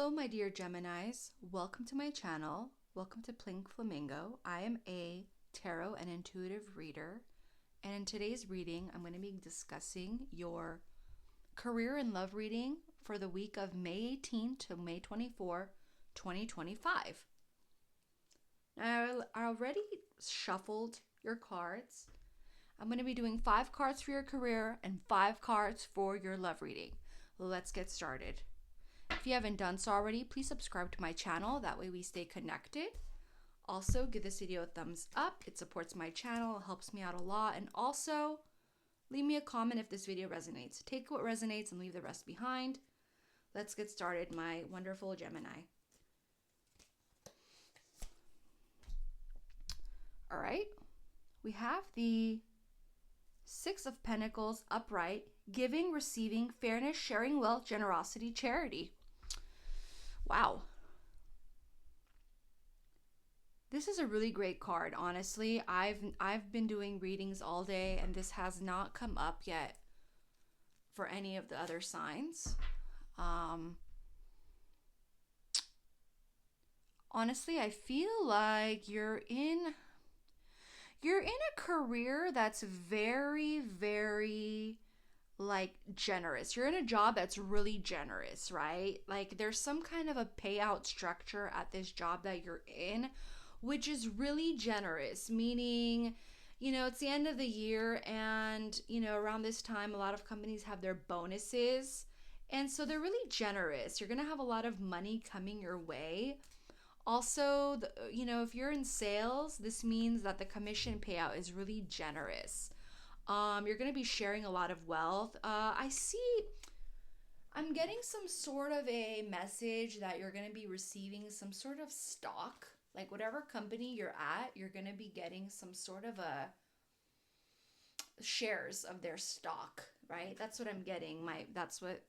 Hello, my dear Geminis. Welcome to my channel. Welcome to Pink Flamingo. I am a tarot and intuitive reader. And in today's reading, I'm going to be discussing your career and love reading for the week of May 18 to May 24, 2025. Now, I already shuffled your cards. I'm going to be doing 5 cards for your career and 5 cards for your love reading. Let's get started. If you haven't done so already, please subscribe to my channel. That way we stay connected. Also, give this video a thumbs up. It supports my channel. It helps me out a lot. And also, leave me a comment if this video resonates. Take what resonates and leave the rest behind. Let's get started, my wonderful Gemini. All right. We have the Six of Pentacles upright, giving, receiving, fairness, sharing wealth, generosity, charity. Wow. This is a really great card, honestly. I've been doing readings all day and this has not come up yet for any of the other signs. Honestly, I feel like you're in a career that's very, very like generous. You're in a job that's really generous, right? Like there's some kind of a payout structure at this job that you're in, which is really generous, meaning, it's the end of the year and, around this time, a lot of companies have their bonuses. And so they're really generous. You're going to have a lot of money coming your way. Also, if you're in sales, this means that the commission payout is really generous. You're going to be sharing a lot of wealth. I'm getting some sort of a message that you're going to be receiving some sort of stock. Like whatever company you're at, you're going to be getting some sort of a shares of their stock, right? That's what I'm getting. That's the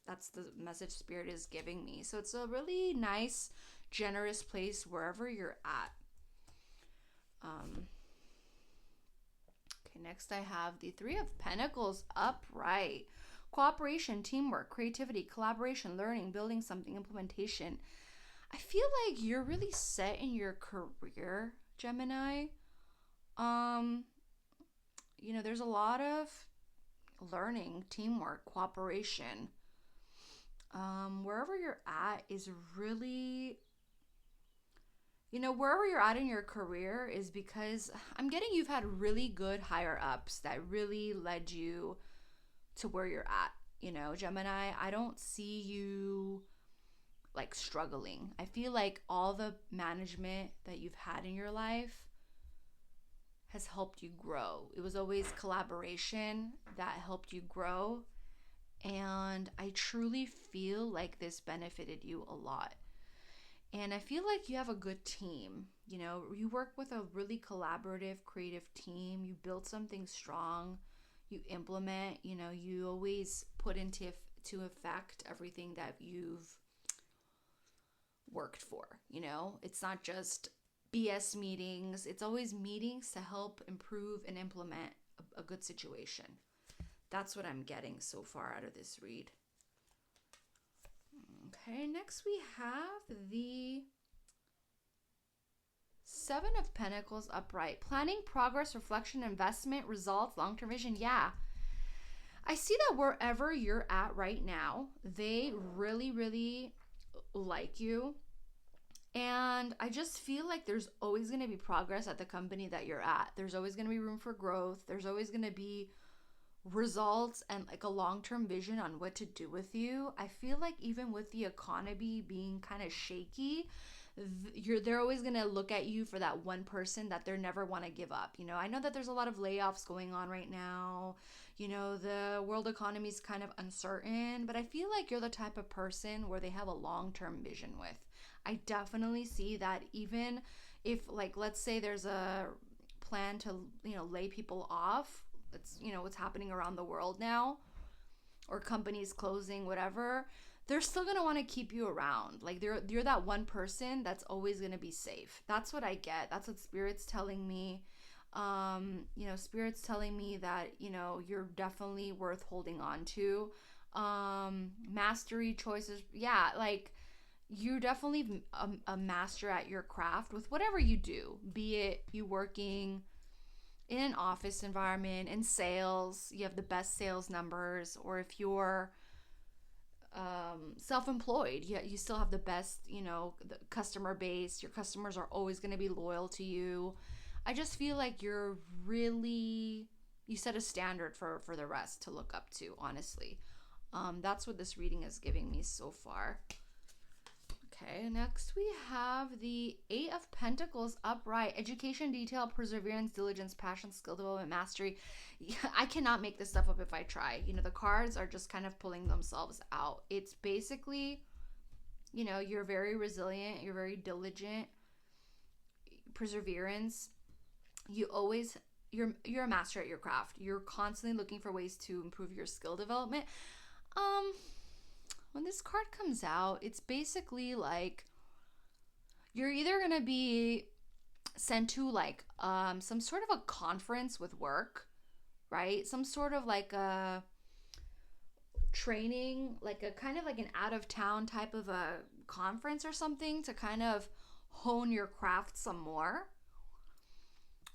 message Spirit is giving me. So it's a really nice, generous place wherever you're at. Okay, next I have the Three of Pentacles upright. Cooperation, teamwork, creativity, collaboration, learning, building something, implementation. I feel like you're really set in your career, Gemini. There's a lot of learning, teamwork, cooperation. Wherever you're at is really, wherever you're at in your career is because I'm getting you've had really good higher ups that really led you to where you're at. Gemini, I don't see you like struggling. I feel like all the management that you've had in your life has helped you grow. It was always collaboration that helped you grow. And I truly feel like this benefited you a lot. And I feel like you have a good team. You work with a really collaborative, creative team. You build something strong. You implement, you always put into effect everything that you've worked for. It's not just BS meetings. It's always meetings to help improve and implement a good situation. That's what I'm getting so far out of this read. Okay, next we have the Seven of Pentacles upright. Planning, progress, reflection, investment, results, long-term vision. Yeah. I see that wherever you're at right now, they really, really like you. And I just feel like there's always going to be progress at the company that you're at. There's always going to be room for growth. There's always going to be results and like a long-term vision on what to do with you. I feel like even with the economy being kind of shaky, they're always going to look at you for that one person that they never want to give up. I know that there's a lot of layoffs going on right now. The world economy is kind of uncertain, but I feel like you're the type of person where they have a long-term vision with. I definitely see that even if, like, let's say there's a plan to, lay people off. It's, what's happening around the world now, or companies closing, whatever. They're still going to want to keep you around. Like you're that one person that's always going to be safe. That's what I get. That's what Spirit's telling me. Spirit's telling me that, you're definitely worth holding on to. Mastery choices. Yeah. Like you're definitely a master at your craft with whatever you do, be it you working in an office environment, in sales, you have the best sales numbers, or if you're self-employed, you still have the best, the customer base. Your customers are always going to be loyal to you. I just feel like you set a standard for the rest to look up to, honestly. That's what this reading is giving me so far. Okay, next we have the Eight of Pentacles upright. Education, detail, perseverance, diligence, passion, skill development, mastery. I cannot make this stuff up if I try. The cards are just kind of pulling themselves out. It's basically, you're very resilient, you're very diligent, perseverance. You're a master at your craft. You're constantly looking for ways to improve your skill development. When this card comes out, it's basically like you're either going to be sent to like some sort of a conference with work, right? Some sort of like a training, like a kind of like an out of town type of a conference or something to kind of hone your craft some more,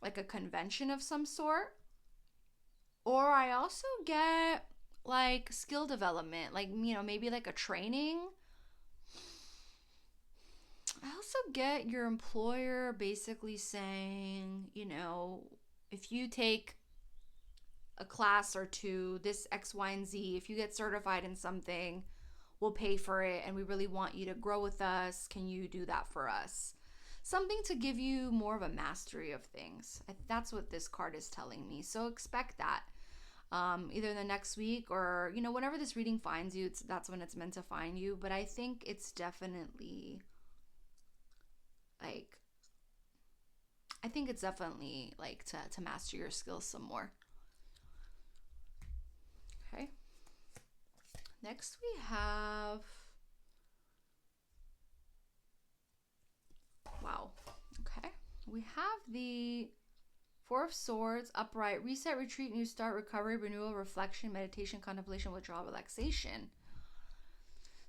like a convention of some sort. Or I also get like skill development, like, maybe like a training. I also get your employer basically saying, if you take a class or two, this X, Y, and Z, if you get certified in something, we'll pay for it and we really want you to grow with us. Can you do that for us? Something to give you more of a mastery of things. That's what this card is telling me. So expect that. Either the next week or, whenever this reading finds you, that's when it's meant to find you. But I think it's definitely like, to master your skills some more. Okay. Next we have, wow. Okay. We have the Four of Swords, upright, reset, retreat, new start, recovery, renewal, reflection, meditation, contemplation, withdrawal, relaxation.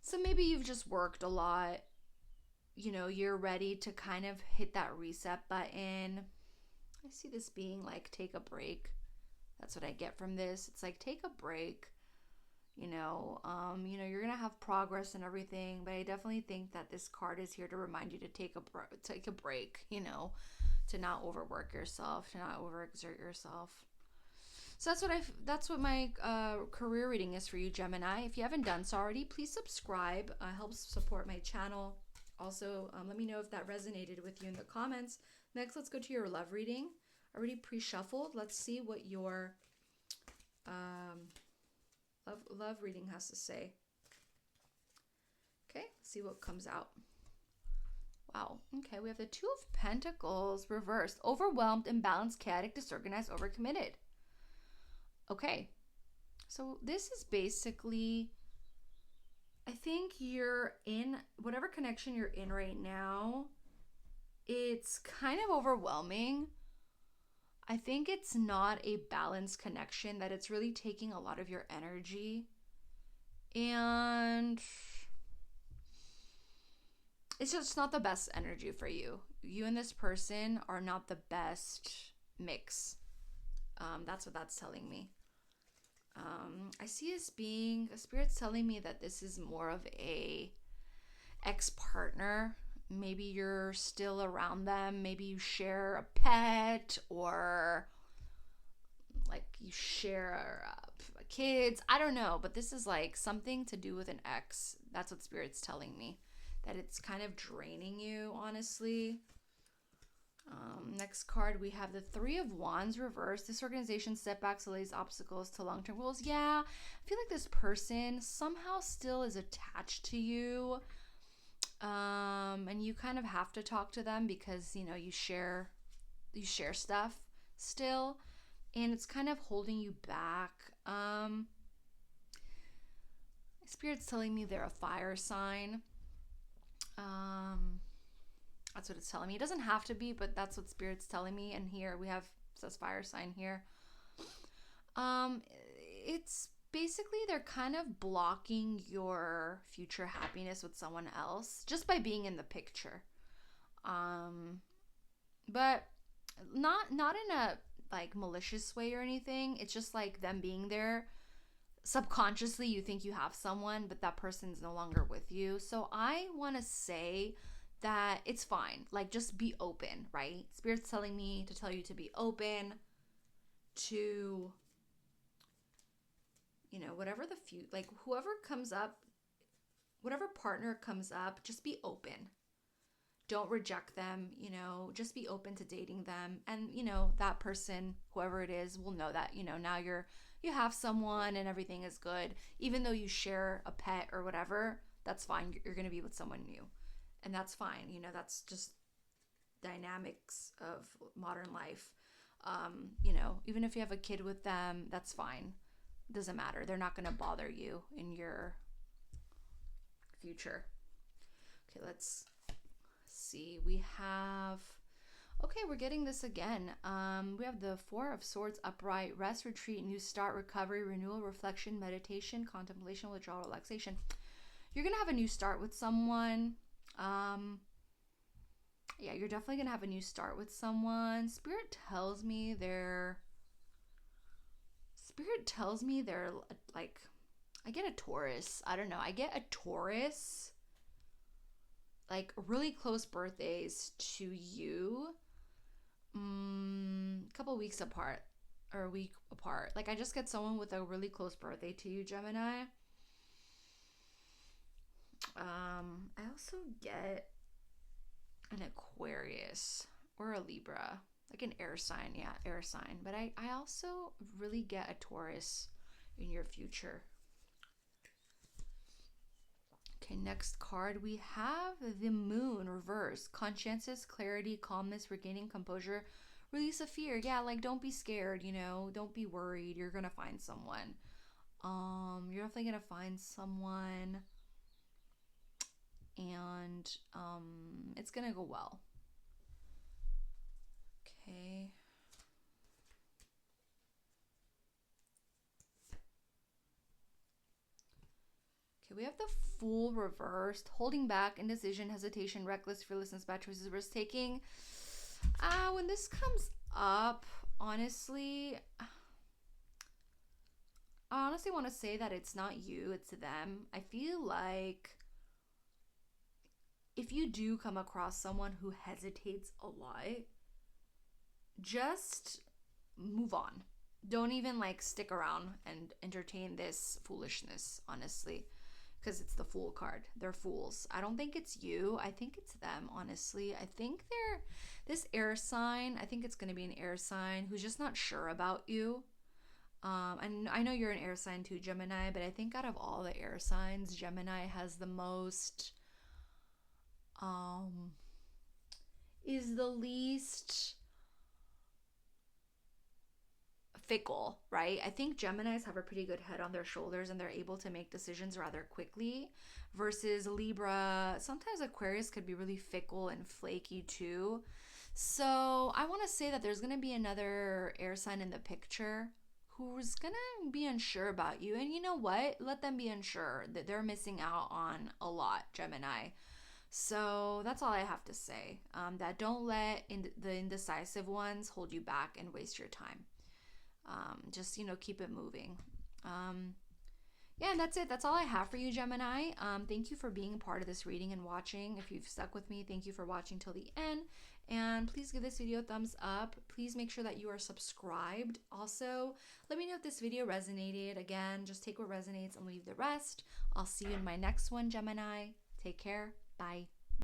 So maybe you've just worked a lot. You're ready to kind of hit that reset button. I see this being like, take a break. That's what I get from this. It's like, take a break. You're going to have progress and everything, but I definitely think that this card is here to remind you to take a break, to not overwork yourself, to not overexert yourself. So that's what my career reading is for you, Gemini. If you haven't done so already, please subscribe. Helps support my channel. Also, let me know if that resonated with you in the comments. Next, let's go to your love reading. Already pre-shuffled. Let's see what your love reading has to say. Okay, see what comes out. Wow. Okay, we have the Two of Pentacles reversed. Overwhelmed, imbalanced, chaotic, disorganized, overcommitted. Okay. So this is basically, I think you're in whatever connection you're in right now. It's kind of overwhelming. I think it's not a balanced connection, that it's really taking a lot of your energy. And it's just not the best energy for you. You and this person are not the best mix. That's what that's telling me. I see this being, a spirit's telling me that this is more of a ex-partner. Maybe you're still around them. Maybe you share a pet, or like you share kids. I don't know, but this is like something to do with an ex. That's what spirit's telling me. That it's kind of draining you, honestly. Next card, we have the Three of Wands reversed. Disorganization, setbacks, delays, obstacles to long-term goals. Yeah, I feel like this person somehow still is attached to you. And you kind of have to talk to them because, you share stuff still. And it's kind of holding you back. Spirit's telling me they're a fire sign. That's what it's telling me. It doesn't have to be, but that's what spirit's telling me. And here we have, it says fire sign here. It's basically they're kind of blocking your future happiness with someone else just by being in the picture. But not in a like malicious way or anything. It's just like them being there. Subconsciously you think you have someone, but that person's no longer with you. So I want to say that it's fine. Like, just be open, right? Spirit's telling me to tell you to be open to, you know, whatever the future, like whoever comes up, whatever partner comes up, just be open. Don't reject them, you know, just be open to dating them. And, you know, that person, whoever it is, will know that, you know, now you have someone and everything is good. Even though you share a pet or whatever, that's fine. You're going to be with someone new. And that's fine. You know, that's just dynamics of modern life. You know, even if you have a kid with them, that's fine. Doesn't matter. They're not going to bother you in your future. Okay, let's see. We're getting this again. We have the Four of Swords upright: rest, retreat, new start, recovery, renewal, reflection, meditation, contemplation, withdrawal, relaxation. You're gonna have a new start with someone. Yeah, you're definitely gonna have a new start with someone. Spirit tells me they're like, I get a Taurus. I don't know. I get a Taurus, like really close birthdays to you. A couple weeks apart or a week apart. Like, I just get someone with a really close birthday to you, Gemini. I also get an Aquarius or a Libra, like an air sign. Yeah, air sign. But I also really get a Taurus in your future. Okay, next card we have the Moon reverse: conscientious, clarity, calmness, regaining composure, release of fear. Yeah, like, don't be scared, you know, don't be worried. You're gonna find someone. You're definitely gonna find someone, and it's gonna go well. Okay. Okay, we have the Fool reversed: holding back, indecision, hesitation, reckless, fearlessness, bad choices, risk taking. When this comes up, honestly, I honestly want to say that it's not you, it's them. I feel like if you do come across someone who hesitates a lot, just move on. Don't even like stick around and entertain this foolishness, honestly, because it's the Fool card. They're fools. I don't think it's you. I think it's them, honestly. I think they're this air sign. I think it's going to be an air sign who's just not sure about you. And I know you're an air sign too, Gemini, but I think out of all the air signs, Gemini has the most, is the least fickle, right? I think Geminis have a pretty good head on their shoulders and they're able to make decisions rather quickly, versus Libra. Sometimes Aquarius could be really fickle and flaky too. So I want to say that there's going to be another air sign in the picture who's going to be unsure about you. And you know what? Let them be unsure. That they're missing out on a lot, Gemini. So that's all I have to say. That don't let the indecisive ones hold you back and waste your time. Just, you know, keep it moving. Yeah, and that's it. That's all I have for you, Gemini. Thank you for being a part of this reading and watching. If you've stuck with me, thank you for watching till the end. And please give this video a thumbs up. Please make sure that you are subscribed. Also, let me know if this video resonated. Again, just take what resonates and leave the rest. I'll see you in my next one, Gemini. Take care. Bye.